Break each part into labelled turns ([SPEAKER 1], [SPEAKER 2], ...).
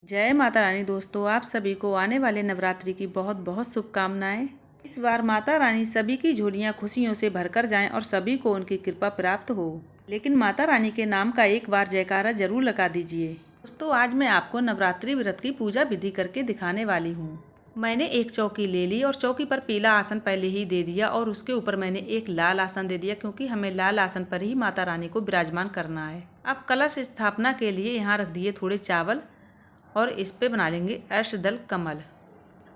[SPEAKER 1] जय माता रानी। दोस्तों, आप सभी को आने वाले नवरात्रि की बहुत बहुत शुभकामनाएं। इस बार माता रानी सभी की झोलियां खुशियों से भरकर जाएं और सभी को उनकी कृपा प्राप्त हो। लेकिन माता रानी के नाम का एक बार जयकारा जरूर लगा दीजिए। दोस्तों, आज मैं आपको नवरात्रि व्रत की पूजा विधि करके दिखाने वाली हूँ। मैंने एक चौकी ले ली और चौकी पर पीला आसन पहले ही दे दिया और उसके ऊपर मैंने एक लाल आसन दे दिया, क्योंकि हमें लाल आसन पर ही माता रानी को विराजमान करना है। अब कलश स्थापना के लिए यहाँ रख दिए थोड़े चावल और इस पे बना लेंगे अष्टदल कमल।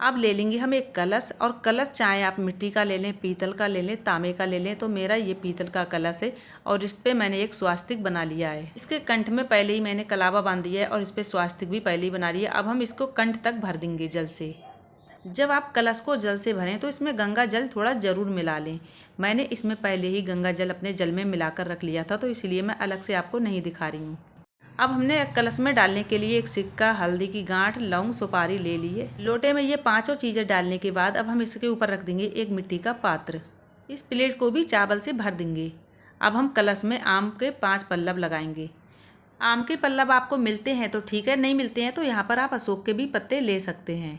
[SPEAKER 1] अब ले लेंगे हम एक कलश, और कलश चाहे आप मिट्टी का ले लें, पीतल का ले लें, तांबे का ले लें। तो मेरा ये पीतल का कलश है और इस पे मैंने एक स्वास्तिक बना लिया है। इसके कंठ में पहले ही मैंने कलावा बांध दिया है और इस पे स्वास्तिक भी पहले ही बना लिया। अब हम इसको कंठ तक भर देंगे जल से। जब आप कलश को जल से भरें तो इसमें गंगा जल थोड़ा ज़रूर मिला लें। मैंने इसमें पहले ही गंगा जल अपने जल में मिलाकर रख लिया था, तो इसलिए मैं अलग से आपको नहीं दिखा रही हूँ। अब हमने कलश में डालने के लिए एक सिक्का, हल्दी की गांठ, लौंग, सुपारी ले लिए। लोटे में ये पांचों चीज़ें डालने के बाद अब हम इसके ऊपर रख देंगे एक मिट्टी का पात्र। इस प्लेट को भी चावल से भर देंगे। अब हम कलश में आम के 5 पल्लव लगाएंगे। आम के पल्लव आपको मिलते हैं तो ठीक है, नहीं मिलते हैं तो यहाँ पर आप अशोक के भी पत्ते ले सकते हैं।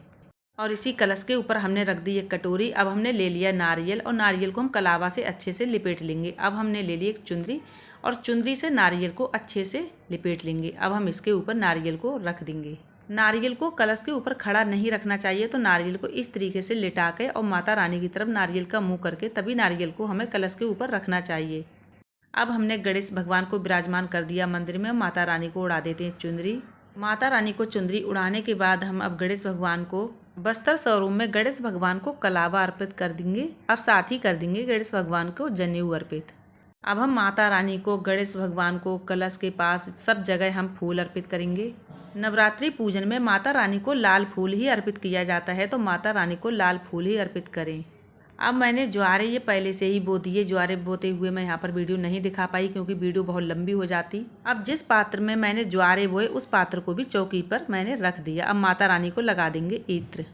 [SPEAKER 1] और इसी कलश के ऊपर हमने रख दी एक कटोरी। अब हमने ले लिया नारियल और नारियल को हम कलावा से अच्छे से लिपेट लेंगे। अब हमने ले ली एक चुंदरी और चुंदरी से नारियल को अच्छे से लिपेट लेंगे। अब हम इसके ऊपर नारियल को रख देंगे। नारियल को कलश के ऊपर खड़ा नहीं रखना चाहिए, तो नारियल को इस तरीके से लिटा के और माता रानी की तरफ नारियल का मुंह करके तभी नारियल को हमें कलश के ऊपर रखना चाहिए। अब हमने गणेश भगवान को विराजमान कर दिया मंदिर में। माता रानी को उड़ा देते हैं चुंदरी। माता रानी को चुंदरी उड़ाने के बाद हम अब गणेश भगवान को बस्तर शोरूम में गणेश भगवान को कलावा अर्पित कर देंगे। अब साथ ही कर देंगे गणेश भगवान को जनेऊ अर्पित। अब हम माता रानी को, गणेश भगवान को, कलश के पास सब जगह हम फूल अर्पित करेंगे। नवरात्रि पूजन में माता रानी को लाल फूल ही अर्पित किया जाता है, तो माता रानी को लाल फूल ही अर्पित करें। अब मैंने ज्वारे ये पहले से ही बो दिए। ज्वारे बोते हुए मैं यहाँ पर वीडियो नहीं दिखा पाई, क्योंकि वीडियो बहुत लंबी हो जाती। अब जिस पात्र में मैंने ज्वारे बोए उस पात्र को भी चौकी पर मैंने रख दिया। अब माता रानी को लगा देंगे इत्र।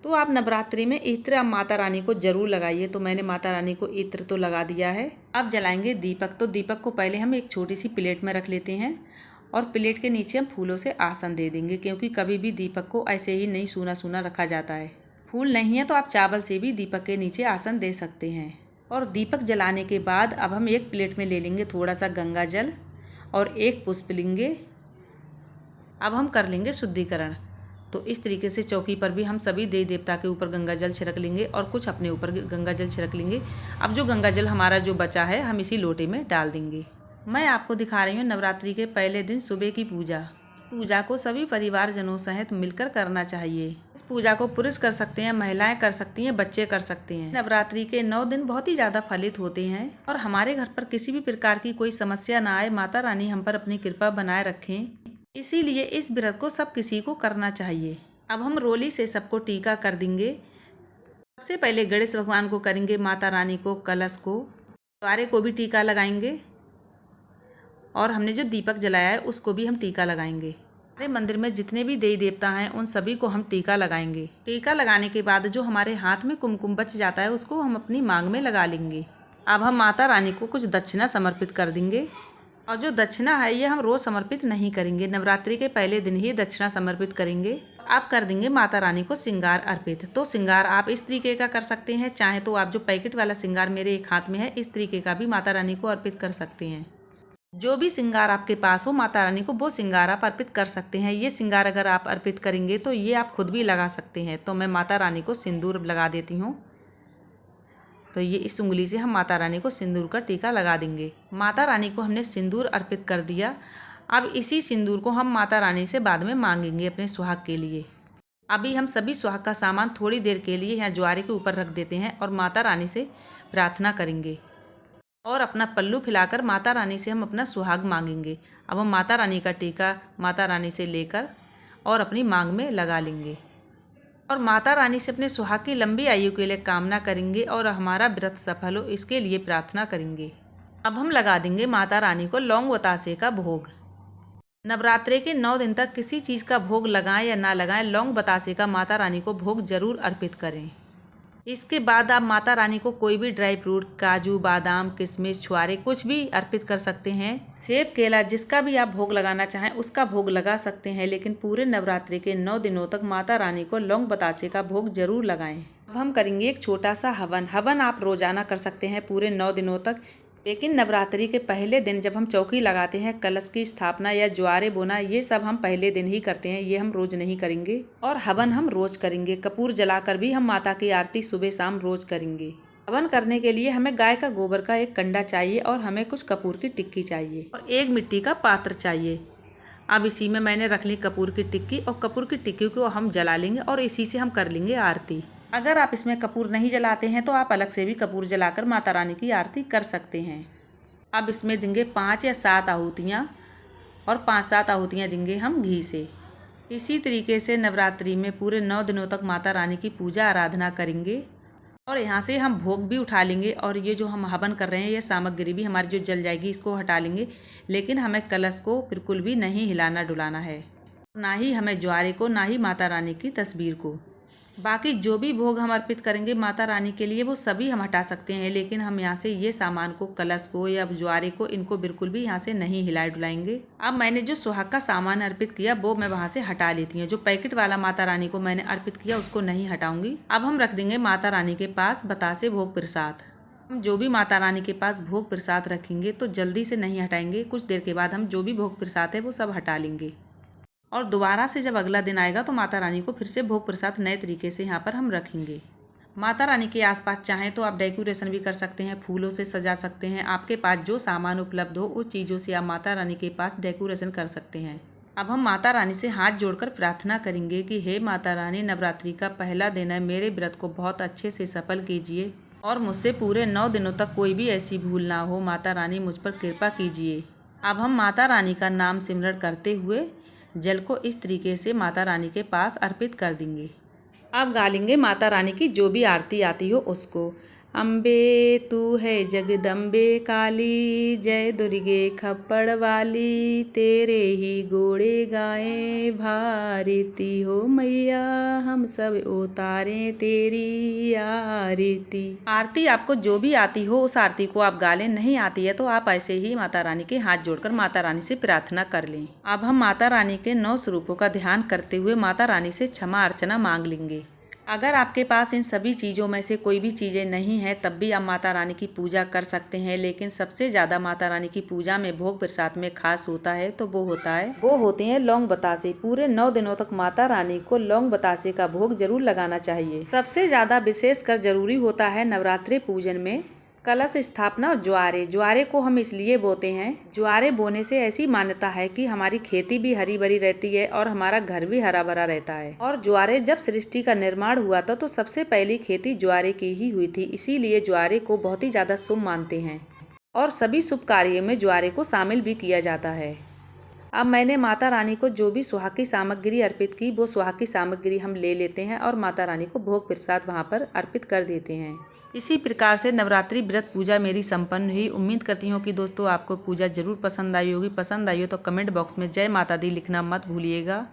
[SPEAKER 1] तो आप नवरात्रि में इत्र अब माता रानी को जरूर लगाइए। तो मैंने माता रानी को इत्र तो लगा दिया है। अब जलाएंगे दीपक। तो दीपक को पहले हम एक छोटी सी प्लेट में रख लेते हैं और प्लेट के नीचे हम फूलों से आसन दे देंगे, क्योंकि कभी भी दीपक को ऐसे ही नहीं सूना सूना रखा जाता है। फूल नहीं है तो आप चावल से भी दीपक के नीचे आसन दे सकते हैं। और दीपक जलाने के बाद अब हम एक प्लेट में ले लेंगे थोड़ा सा गंगा जल और एक पुष्प लेंगे। अब हम कर लेंगे शुद्धिकरण। तो इस तरीके से चौकी पर भी हम सभी देवी देवता के ऊपर गंगा जल छिड़क लेंगे और कुछ अपने ऊपर गंगा जल छिड़क लेंगे। अब जो गंगा जल हमारा जो बचा है हम इसी लोटे में डाल देंगे। मैं आपको दिखा रही हूँ नवरात्रि के पहले दिन सुबह की पूजा। पूजा को सभी परिवारजनों सहित मिलकर करना चाहिए। इस पूजा को पुरुष कर सकते हैं, महिलाएं कर सकती हैं, बच्चे कर सकते हैं। नवरात्रि के 9 दिन बहुत ही ज़्यादा फलित होते हैं और हमारे घर पर किसी भी प्रकार की कोई समस्या ना आए, माता रानी हम पर अपनी कृपा बनाए रखें, इसीलिए इस व्रत को सब किसी को करना चाहिए। अब हम रोली से सबको टीका कर देंगे। सबसे पहले गणेश भगवान को करेंगे, माता रानी को, कलश को, द्वारे को भी टीका लगाएंगे और हमने जो दीपक जलाया है उसको भी हम टीका लगाएंगे। हमारे मंदिर में जितने भी देवी देवता हैं उन सभी को हम टीका लगाएंगे। टीका लगाने के बाद जो हमारे हाथ में कुमकुम बच जाता है उसको हम अपनी मांग में लगा लेंगे। अब हम माता रानी को कुछ दक्षिणा समर्पित कर देंगे। और जो दक्षिणा है ये हम रोज़ समर्पित नहीं करेंगे, नवरात्रि के पहले दिन ही दक्षिणा समर्पित करेंगे। आप कर देंगे माता रानी को श्रृंगार अर्पित। तो श्रृंगार आप इस तरीके का कर सकते हैं, चाहे तो आप जो पैकेट वाला श्रृंगार मेरे एक हाथ में है इस तरीके का भी माता रानी को अर्पित कर सकते हैं। जो भी श्रृंगार आपके पास हो माता रानी को वो श्रृंगार आप अर्पित कर सकते हैं। ये श्रृंगार अगर आप अर्पित करेंगे तो ये आप खुद भी लगा सकते हैं। तो मैं माता रानी को सिंदूर लगा देती हूँ। तो ये इस उंगली से हम माता रानी को सिंदूर का टीका लगा देंगे। माता रानी को हमने सिंदूर अर्पित कर दिया। अब इसी सिंदूर को हम माता रानी से बाद में मांगेंगे अपने सुहाग के लिए। अभी हम सभी सुहाग का सामान थोड़ी देर के लिए यहाँ ज्वारे के ऊपर रख देते हैं और माता रानी से प्रार्थना करेंगे और अपना पल्लू फैलाकर माता रानी से हम अपना सुहाग मांगेंगे। अब हम माता रानी का टीका माता रानी से लेकर और अपनी मांग में लगा लेंगे और माता रानी से अपने सुहाग की लंबी आयु के लिए कामना करेंगे और हमारा व्रत सफल हो इसके लिए प्रार्थना करेंगे। अब हम लगा देंगे माता रानी को लौंग बतासे का भोग। नवरात्रि के 9 दिन तक किसी चीज़ का भोग लगाएं या ना लगाएं, लौंग बतासे का माता रानी को भोग जरूर अर्पित करें। इसके बाद आप माता रानी को कोई भी ड्राई फ्रूट, काजू, बादाम, किशमिश, छुआरे कुछ भी अर्पित कर सकते हैं। सेब, केला जिसका भी आप भोग लगाना चाहें उसका भोग लगा सकते हैं, लेकिन पूरे नवरात्रि के 9 दिनों तक माता रानी को लौंग बतासे का भोग जरूर लगाएं। अब हम करेंगे एक छोटा सा हवन आप रोजाना कर सकते हैं पूरे 9 दिनों तक, लेकिन नवरात्रि के पहले दिन जब हम चौकी लगाते हैं, कलश की स्थापना या ज्वारे बोना, ये सब हम पहले दिन ही करते हैं, ये हम रोज नहीं करेंगे। और हवन हम रोज करेंगे। कपूर जलाकर भी हम माता की आरती सुबह शाम रोज करेंगे। हवन करने के लिए हमें गाय का गोबर का एक कंडा चाहिए और हमें कुछ कपूर की टिक्की चाहिए और एक मिट्टी का पात्र चाहिए। अब इसी में मैंने रख ली कपूर की टिक्की और कपूर की टिक्की को हम जला लेंगे और इसी से हम कर लेंगे आरती। अगर आप इसमें कपूर नहीं जलाते हैं तो आप अलग से भी कपूर जलाकर माता रानी की आरती कर सकते हैं। अब इसमें देंगे 5 या 7 आहुतियाँ और 5-7 आहुतियाँ देंगे हम घी से। इसी तरीके से नवरात्रि में पूरे 9 दिनों तक माता रानी की पूजा आराधना करेंगे और यहाँ से हम भोग भी उठा लेंगे और ये जो हम हवन कर रहे हैं ये सामग्री भी हमारी जो जल जाएगी इसको हटा लेंगे, लेकिन हमें कलश को बिल्कुल भी नहीं हिलाना डुलाना है, ना ही हमें ज्वारे को, ना ही माता रानी की तस्वीर को। बाकी जो भी भोग हम अर्पित करेंगे माता रानी के लिए वो सभी हम हटा सकते हैं, लेकिन हम यहाँ से ये सामान को, कलश को या ज्वारे को, इनको बिल्कुल भी यहाँ से नहीं हिलाए डुलाएंगे। अब मैंने जो सुहाग का सामान अर्पित किया वो मैं वहाँ से हटा लेती हूँ। जो पैकेट वाला माता रानी को मैंने अर्पित किया उसको नहीं हटाऊंगी। अब हम रख देंगे माता रानी के पास बतासे भोग प्रसाद। हम जो भी माता रानी के पास भोग प्रसाद रखेंगे तो जल्दी से नहीं हटाएंगे, कुछ देर के बाद हम जो भी भोग प्रसाद है वो सब हटा लेंगे और दोबारा से जब अगला दिन आएगा तो माता रानी को फिर से भोग प्रसाद नए तरीके से यहाँ पर हम रखेंगे। माता रानी के आसपास चाहें तो आप डेकोरेशन भी कर सकते हैं, फूलों से सजा सकते हैं। आपके पास जो सामान उपलब्ध हो उस चीज़ों से आप माता रानी के पास डेकोरेशन कर सकते हैं। अब हम माता रानी से हाथ जोड़कर प्रार्थना करेंगे कि हे माता रानी, नवरात्रि का पहला दिन है, मेरे व्रत को बहुत अच्छे से सफल कीजिए और मुझसे पूरे 9 दिनों तक कोई भी ऐसी भूल ना हो। माता रानी मुझ पर कृपा कीजिए। अब हम माता रानी का नाम सिमरण करते हुए जल को इस तरीके से माता रानी के पास अर्पित कर देंगे। अब गा लेंगे माता रानी की जो भी आरती आती हो उसको। अम्बे तू है जगदम्बे काली, जय दुर्गे खप्पड़ वाली, तेरे ही गोड़े गाएं भारती हो मैया, हम सब उतारें तेरी आरती। आरती आपको जो भी आती हो उस आरती को आप गा लें, नहीं आती है तो आप ऐसे ही माता रानी के हाथ जोड़कर माता रानी से प्रार्थना कर लें। अब हम माता रानी के 9 स्वरूपों का ध्यान करते हुए माता रानी से क्षमा अर्चना मांग लेंगे। अगर आपके पास इन सभी चीज़ों में से कोई भी चीज़ें नहीं हैं तब भी आप माता रानी की पूजा कर सकते हैं, लेकिन सबसे ज़्यादा माता रानी की पूजा में भोग प्रसाद में खास होता है तो वो होते हैं लौंग बतासे। पूरे 9 दिनों तक माता रानी को लौंग बतासे का भोग जरूर लगाना चाहिए। सबसे ज़्यादा विशेषकर जरूरी होता है नवरात्रि पूजन में कलश स्थापना और ज्वारे को हम इसलिए बोते हैं, ज्वारे बोने से ऐसी मान्यता है कि हमारी खेती भी हरी भरी रहती है और हमारा घर भी हरा भरा रहता है। और ज्वारे जब सृष्टि का निर्माण हुआ था तो सबसे पहली खेती ज्वारे की ही हुई थी, इसीलिए ज्वारे को बहुत ही ज्यादा शुभ मानते हैं और सभी शुभ कार्यों में ज्वारे को शामिल भी किया जाता है। अब मैंने माता रानी को जो भी सुहाग की सामग्री अर्पित की वो सुहाग की सामग्री हम ले लेते हैं और माता रानी को भोग प्रसाद वहाँ पर अर्पित कर देते हैं। इसी प्रकार से नवरात्रि व्रत पूजा मेरी संपन्न हुई। उम्मीद करती हूँ कि दोस्तों आपको पूजा जरूर पसंद आई होगी। पसंद आई हो तो कमेंट बॉक्स में जय माता दी लिखना मत भूलिएगा।